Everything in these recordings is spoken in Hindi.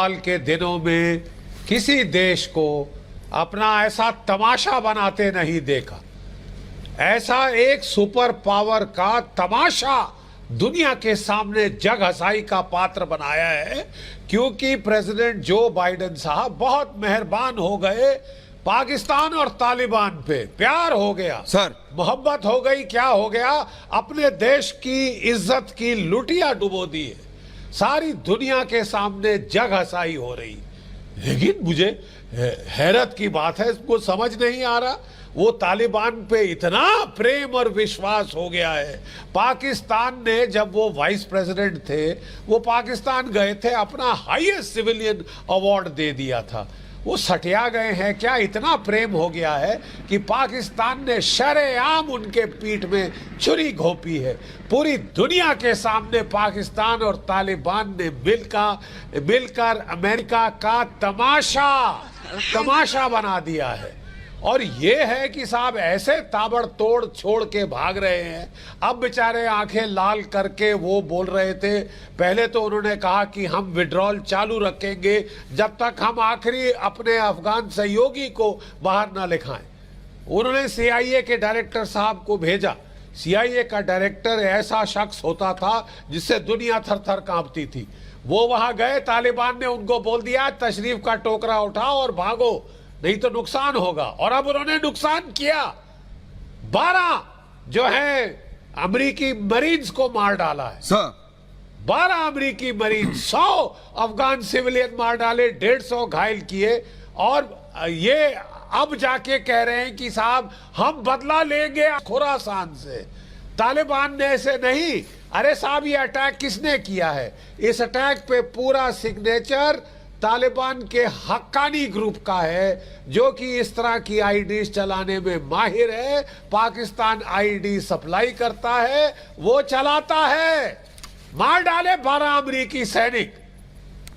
साल के दिनों में किसी देश को अपना ऐसा तमाशा बनाते नहीं देखा। ऐसा एक सुपर पावर का तमाशा दुनिया के सामने जग हंसाई का पात्र बनाया है, क्योंकि प्रेसिडेंट जो बाइडेन साहब बहुत मेहरबान हो गए। पाकिस्तान और तालिबान पे प्यार हो गया, सर मोहब्बत हो गई, क्या हो गया, अपने देश की इज्जत की लुटिया डुबो दी है। सारी दुनिया के सामने जग हंसाई हो रही। लेकिन मुझे हैरत की बात है, इसको समझ नहीं आ रहा, वो तालिबान पे इतना प्रेम और विश्वास हो गया है। पाकिस्तान ने, जब वो वाइस प्रेसिडेंट थे, वो पाकिस्तान गए थे, अपना हाईएस्ट सिविलियन अवार्ड दे दिया था। वो सटिया गए हैं क्या? इतना प्रेम हो गया है कि पाकिस्तान ने शरेआम उनके पीठ में छुरी घोंपी है। पूरी दुनिया के सामने पाकिस्तान और तालिबान ने मिलकर अमेरिका का तमाशा बना दिया है। और ये है कि साहब ऐसे ताबड़तोड़ छोड़ के भाग रहे हैं। अब बेचारे आंखें लाल करके वो बोल रहे थे, पहले तो उन्होंने कहा कि हम विड्रॉल चालू रखेंगे जब तक हम आखिरी अपने अफगान सहयोगी को बाहर ना लिखाएं। उन्होंने CIA के डायरेक्टर साहब को भेजा। CIA का डायरेक्टर ऐसा शख्स होता था जिससे दुनिया थर थर कांपती थी। वो वहां गए, तालिबान ने उनको बोल दिया तशरीफ का टोकरा उठाओ और भागो, नहीं तो नुकसान होगा। और अब उन्होंने नुकसान किया। 12 जो है अमेरिकी मरीन्स को मार डाला है। 12 अमेरिकी मरीन, 100 अफगान सिविलियन मार डाले, 150 घायल किए। और ये अब जाके कह रहे हैं कि साहब हम बदला लेंगे खुरासान से। तालिबान ने ऐसे नहीं। अरे साहब, ये अटैक किसने किया है? इस अटैक पे पूरा सिग्नेचर तालिबान के हक्कानी ग्रुप का है, जो कि इस तरह की आईडीज चलाने में माहिर है। पाकिस्तान आईडी सप्लाई करता है, वो चलाता है। मार डाले 12 अमेरिकी सैनिक।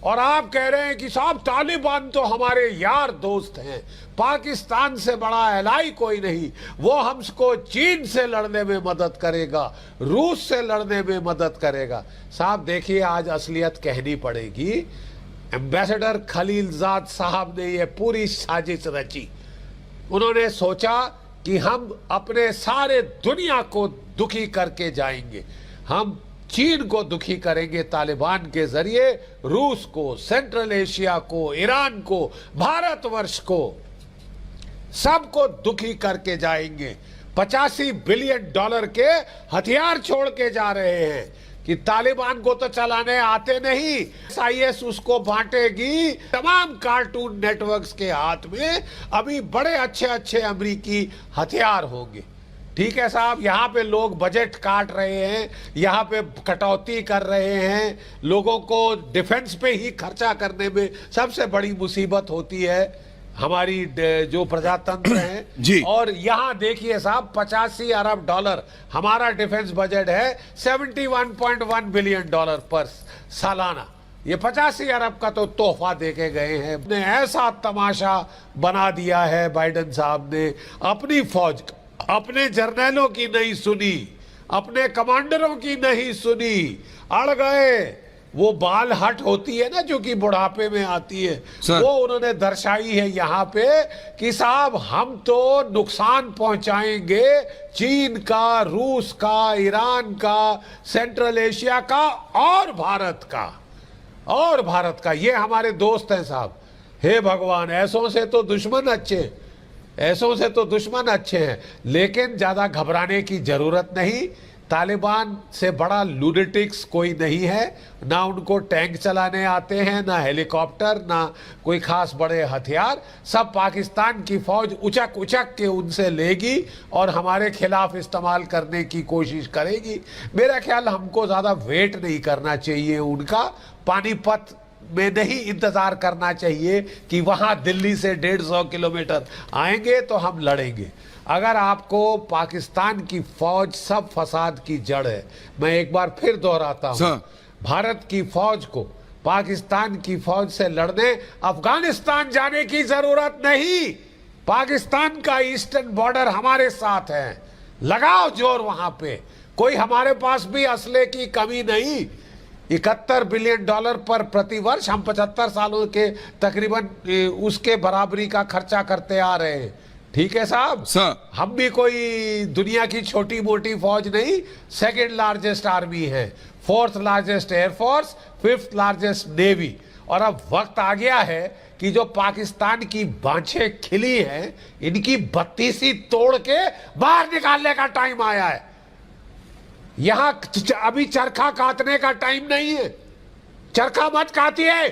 और आप कह रहे हैं कि साहब तालिबान तो हमारे यार दोस्त हैं, पाकिस्तान से बड़ा एलाई कोई नहीं, वो हमको चीन से लड़ने में मदद करेगा, रूस से लड़ने में मदद करेगा। साहब देखिए, आज असलियत कहनी पड़ेगी। एम्बेसडर खलीलजाद साहब ने यह पूरी साजिश रची। उन्होंने सोचा कि हम अपने सारे दुनिया को दुखी करके जाएंगे। हम चीन को दुखी करेंगे तालिबान के जरिए, रूस को, सेंट्रल एशिया को, ईरान को, भारतवर्ष को, सबको दुखी करके जाएंगे। $85 बिलियन के हथियार छोड़ के जा रहे हैं कि तालिबान को तो चलाने आते नहीं, IS उसको बांटेगी। तमाम कार्टून नेटवर्क्स के हाथ में अभी बड़े अच्छे अच्छे अमेरिकी हथियार होंगे। ठीक है साहब, यहाँ पे लोग बजट काट रहे हैं, यहाँ पे कटौती कर रहे हैं। लोगों को डिफेंस पे ही खर्चा करने में सबसे बड़ी मुसीबत होती है हमारी जो प्रजातंत्र है जी। और यहाँ देखिए साहब, $85 अरब हमारा डिफेंस बजट है, $71.1 बिलियन पर सालाना। ये 85 अरब का तो तोहफा देके गए हैं। ने ऐसा तमाशा बना दिया है बाइडेन साहब ने। अपनी फौज, अपने जर्नैलों की नहीं सुनी, अपने कमांडरों की नहीं सुनी, अड़ गए। वो बाल हट होती है ना, जो कि बुढ़ापे में आती है, वो उन्होंने दर्शाई है यहाँ पे कि साहब हम तो नुकसान पहुंचाएंगे चीन का, रूस का, ईरान का, सेंट्रल एशिया का और भारत का। ये हमारे दोस्त हैं साहब। हे भगवान, ऐसों से तो दुश्मन अच्छे हैं। लेकिन ज्यादा घबराने की जरूरत नहीं। तालिबान से बड़ा लूनेटिक्स कोई नहीं है। ना उनको टैंक चलाने आते हैं, ना हेलीकॉप्टर, ना कोई खास बड़े हथियार। सब पाकिस्तान की फौज उचक के उनसे लेगी और हमारे खिलाफ इस्तेमाल करने की कोशिश करेगी। मेरा ख्याल हमको ज़्यादा वेट नहीं करना चाहिए उनका। पानीपत में नहीं इंतज़ार करना चाहिए कि वहाँ दिल्ली से 150 किलोमीटर आएंगे तो हम लड़ेंगे। अगर आपको पाकिस्तान की फौज सब फसाद की जड़ है, मैं एक बार फिर दोहराता हूं, भारत की फौज को पाकिस्तान की फौज से लड़ने अफगानिस्तान जाने की जरूरत नहीं। पाकिस्तान का ईस्टर्न बॉर्डर हमारे साथ है, लगाओ जोर वहां पे। कोई हमारे पास भी असले की कमी नहीं। $71 बिलियन पर प्रतिवर्ष हम 75 सालों के तकरीबन उसके बराबरी का खर्चा करते आ रहे हैं। ठीक है साहब, हम भी कोई दुनिया की छोटी मोटी फौज नहीं, सेकंड लार्जेस्ट आर्मी है, fourth largest air force, fifth largest navy. और अब वक्त आ गया है कि जो पाकिस्तान की बांछें खिली हैं, इनकी बत्तीसी तोड़ के बाहर निकालने का टाइम आया है। यहां अभी चरखा काटने का टाइम नहीं है। चरखा मत काटिए।